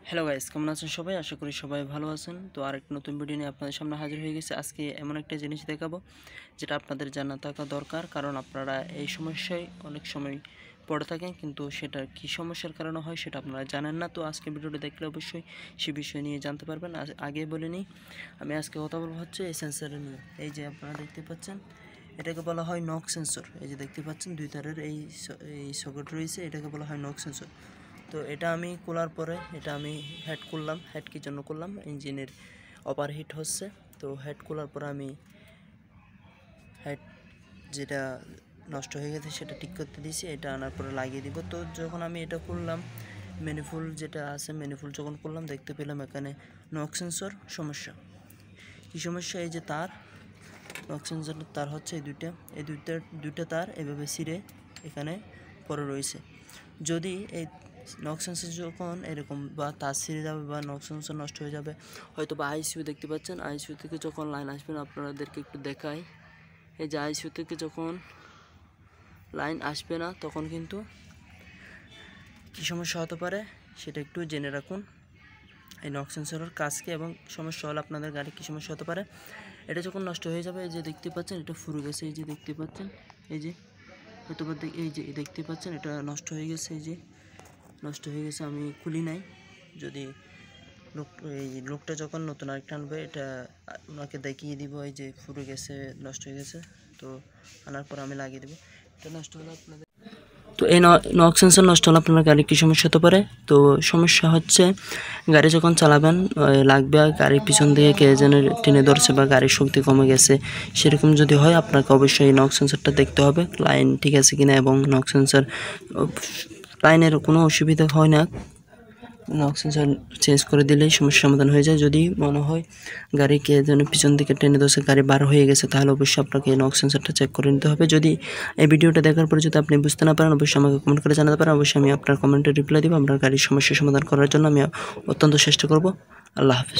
Hello guys, কেমন আছেন সবাই? আশা করি সবাই ভালো আছেন। তো আরেকটা নতুন ভিডিও নিয়ে আপনাদের সামনে হাজির হয়ে গেছে। আজকে এমন একটা জিনিস দেখাবো যেটা আপনাদের জানা থাকা দরকার, কারণ আপনারা এই সমস্যায় অনেক সময় পড়ে থাকেন, কিন্তু সেটা কী সমস্যার কারণে হয় সেটা আপনারা জানেন না। তো আজকে ভিডিওটা দেখলে অবশ্যই সে বিষয় নিয়ে জানতে পারবেন। আগে বলে নিই, আমি আজকে কথা বলবো হচ্ছে এই সেন্সর নিয়ে। এই যে আপনারা দেখতে পাচ্ছেন, এটাকে বলা হয় নক সেন্সর। এই যে দেখতে পাচ্ছেন দুই তারের এই সকেট রয়েছে, এটাকে বলা হয় নক সেন্সর। তো এটা আমি খোলার পরে এটা আমি হেড করলাম। হেড কী জন্য করলাম? ইঞ্জিনের ওভারহিট হচ্ছে, তো হেড খোলার পরে আমি হেড যেটা নষ্ট হয়ে গেছে সেটা ঠিক করতে দিয়েছি, এটা আনার পরে লাগিয়ে দিব। তো যখন আমি এটা করলাম, ম্যানিফোল যেটা আছে, ম্যানিফোল যখন করলাম দেখতে পেলাম এখানে নক সেন্সর সমস্যা। কী সমস্যা? এই যে তার নক সেন্সরের তার হচ্ছে এই দুইটা তার এভাবে ছিঁড়ে এখানে পড়ে রয়েছে। যদি এই নক সেন্সর যখন এরকম বা তার ছিঁড়ে যাবে বা নক সেন্সর নষ্ট হয়ে যাবে, হয়তো বা আইসিইউ দেখতে পাচ্ছেন, আইসিইউ থেকে যখন লাইন আসবেন আপনাদেরকে একটু দেখাই। এই যে আইসিইউ থেকে যখন লাইন আসবে না, তখন কিন্তু কী সমস্যা হতে পারে সেটা একটু জেনে রাখুন। এই নক সেন্সরের কাজকে এবং সমস্যা হলে আপনাদের গাড়ি কী সমস্যা হতে পারে। এটা যখন নষ্ট হয়ে যাবে, এই যে দেখতে পাচ্ছেন এটা ফুরে গেছে, এই যে দেখতে পাচ্ছেন, এই যে হয়তো এই যে দেখতে পাচ্ছেন এটা নষ্ট হয়ে গেছে, এই যে নষ্ট হয়ে গেছে। আমি খুলি নাই, যদি এই লোকটা যখন নতুন আরেকটা আনবে এটা ওনাকে দেখিয়ে দিব। এই যে ফুরে গেছে, নষ্ট হয়ে গেছে, তো আনার পর আমি লাগিয়ে দেবো। এটা নষ্ট হলে আপনাদের তো এই নক সেন্সর নষ্ট হলে আপনার গাড়ির কী সমস্যা হতে পারে? তো সমস্যা হচ্ছে, গাড়ি যখন চালাবেন লাগবে গাড়ির পিছন দিকে কে যেন টেনে ধরছে বা গাড়ির শক্তি কমে গেছে, সেরকম যদি হয় আপনাকে অবশ্যই নক সেন্সরটা দেখতে হবে লাইন ঠিক আছে কিনা। এবং নক সেন্সর লাইনের কোনো অসুবিধা হয় না, নক সেন্সর চেঞ্জ করে দিলেই সমস্যার সমাধান হয়ে যায়। যদি মনে হয় গাড়িকে যেন পিছন দিকে টেনে ধরছে, গাড়ি বার হয়ে গেছে, তাহলে অবশ্যই আপনাকে নক সেন্সরটা চেক করে নিতে হবে। যদি এই ভিডিওটা দেখার পরে যদি আপনি বুঝতে না পারেন, অবশ্যই আমাকে কমেন্ট করে জানাতে পারেন। অবশ্যই আমি আপনার কমেন্টে রিপ্লাই দেবো। আপনার গাড়ির সমস্যার সমাধান করার জন্য আমি অত্যন্ত চেষ্টা করব। আল্লাহ হাফেজ।